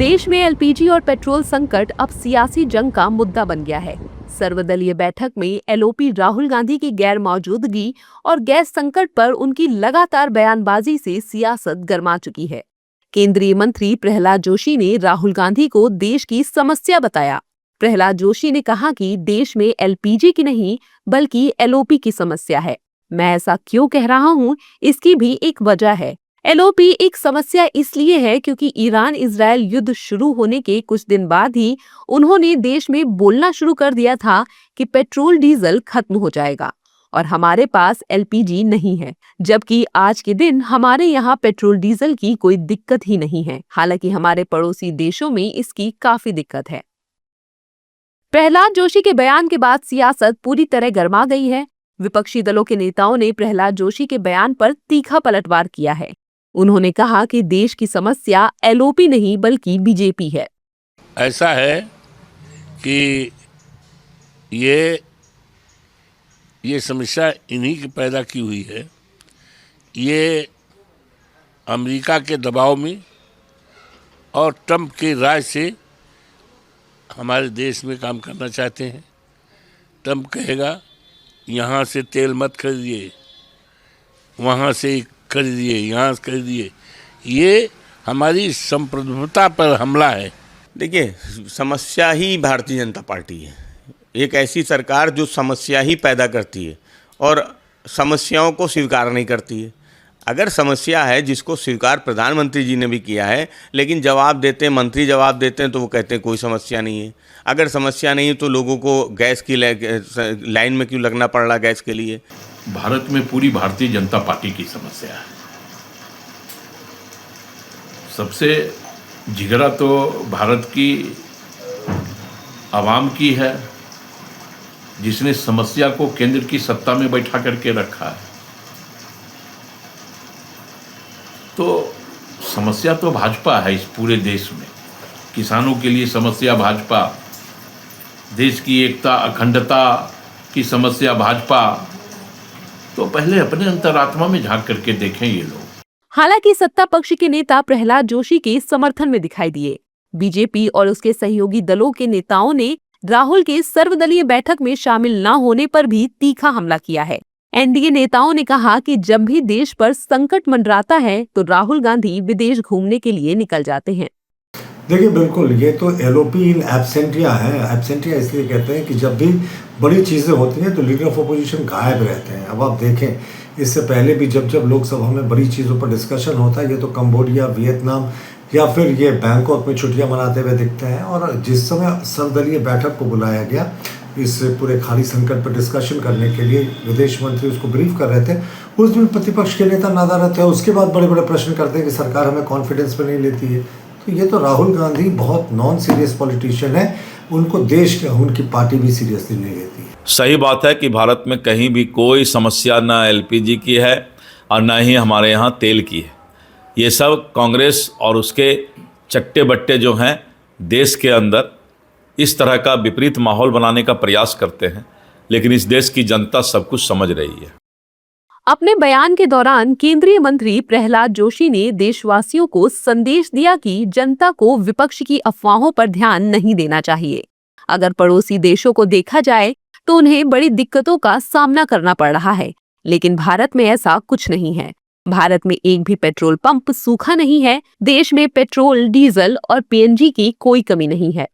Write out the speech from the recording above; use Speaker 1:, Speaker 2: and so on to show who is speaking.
Speaker 1: देश में एलपीजी और पेट्रोल संकट अब सियासी जंग का मुद्दा बन गया है। सर्वदलीय बैठक में एलओपी राहुल गांधी की गैर मौजूदगी और गैस संकट पर उनकी लगातार बयानबाजी से सियासत गर्मा चुकी है। केंद्रीय मंत्री प्रहलाद जोशी ने राहुल गांधी को देश की समस्या बताया। प्रहलाद जोशी ने कहा कि देश में एलपीजी की नहीं बल्कि एलओपी की समस्या है। मैं ऐसा क्यों कह रहा हूँ, इसकी भी एक वजह है। एलओपी एक समस्या इसलिए है क्योंकि ईरान इजरायल युद्ध शुरू होने के कुछ दिन बाद ही उन्होंने देश में बोलना शुरू कर दिया था कि पेट्रोल डीजल खत्म हो जाएगा और हमारे पास एलपीजी नहीं है, जबकि आज के दिन हमारे यहाँ पेट्रोल डीजल की कोई दिक्कत ही नहीं है। हालांकि हमारे पड़ोसी देशों में इसकी काफी दिक्कत है। प्रहलाद जोशी के बयान के बाद सियासत पूरी तरह गर्मा गई है। विपक्षी दलों के नेताओं ने प्रहलाद जोशी के बयान पर तीखा पलटवार किया है। उन्होंने कहा कि देश की समस्या एलओपी नहीं बल्कि बीजेपी है।
Speaker 2: ऐसा है कि ये समस्या इन्हीं की पैदा की हुई है। ये अमेरिका के दबाव में और ट्रंप के राय से हमारे देश में काम करना चाहते हैं। ट्रंप कहेगा यहाँ से तेल मत खरीदिए, वहाँ से खरीदिए, यहाँ से खरीदिए। ये हमारी संप्रभुता पर हमला है।
Speaker 3: देखिए, समस्या ही भारतीय जनता पार्टी है। एक ऐसी सरकार जो समस्या ही पैदा करती है और समस्याओं को स्वीकार नहीं करती है। अगर समस्या है जिसको स्वीकार प्रधानमंत्री जी ने भी किया है, लेकिन जवाब देते हैं, मंत्री जवाब देते हैं तो वो कहते हैं कोई समस्या नहीं है। अगर समस्या नहीं है तो लोगों को गैस की लाइन में क्यों लगना पड़ रहा गैस के लिए?
Speaker 4: भारत में पूरी भारतीय जनता पार्टी की समस्या है। सबसे जिगरा तो भारत की आवाम की है, जिसने समस्या को केंद्र की सत्ता में बैठा करके रखा है। तो समस्या तो भाजपा है इस पूरे देश में। किसानों के लिए समस्या भाजपा, देश की एकता अखंडता की समस्या भाजपा। तो पहले अपने अंतरात्मा में झांक करके देखें ये लोग।
Speaker 1: हालांकि सत्ता पक्ष के नेता प्रहलाद जोशी के समर्थन में दिखाई दिए। बीजेपी और उसके सहयोगी दलों के नेताओं ने राहुल के सर्वदलीय बैठक में शामिल न होने पर भी तीखा हमला किया है। एनडीए नेताओं ने कहा कि जब भी देश पर संकट मंडराता है तो राहुल गांधी विदेश घूमने के लिए निकल जाते हैं।
Speaker 5: देखिए, बिल्कुल ये तो एलओपी इन एब्सेंटिया है। एब्सेंटिया इसलिए कहते हैं कि जब भी बड़ी चीज़ें होती हैं तो लीडर ऑफ अपोजिशन गायब रहते हैं। अब आप देखें, इससे पहले भी जब लोकसभा में बड़ी चीज़ों पर डिस्कशन होता है, ये तो कंबोडिया, वियतनाम या फिर ये बैंकॉक में छुट्टियां मनाते हुए दिखते हैं। और जिस समय सर्वदलीय बैठक को बुलाया गया इस पूरे खाड़ी संकट पर डिस्कशन करने के लिए, विदेश मंत्री उसको ब्रीफ कर रहे थे, उस दिन प्रतिपक्ष के नेता नदारत है। उसके बाद बड़े बड़े प्रश्न करते हैं कि सरकार हमें कॉन्फिडेंस पे नहीं लेती है। तो ये तो राहुल गांधी बहुत नॉन सीरियस पॉलिटिशियन है। उनको देश के, उनकी पार्टी भी सीरियसली नहीं लेती है।
Speaker 6: सही बात है कि भारत में कहीं भी कोई समस्या ना एलपीजी की है और ना ही हमारे यहाँ तेल की है। ये सब कांग्रेस और उसके चट्टे बट्टे जो हैं देश के अंदर इस तरह का विपरीत माहौल बनाने का प्रयास करते हैं, लेकिन इस देश की जनता सब कुछ समझ रही है।
Speaker 1: अपने बयान के दौरान केंद्रीय मंत्री प्रहलाद जोशी ने देशवासियों को संदेश दिया कि जनता को विपक्ष की अफवाहों पर ध्यान नहीं देना चाहिए। अगर पड़ोसी देशों को देखा जाए तो उन्हें बड़ी दिक्कतों का सामना करना पड़ रहा है, लेकिन भारत में ऐसा कुछ नहीं है। भारत में एक भी पेट्रोल पंप सूखा नहीं है। देश में पेट्रोल, डीजल और पीएनजी की कोई कमी नहीं है।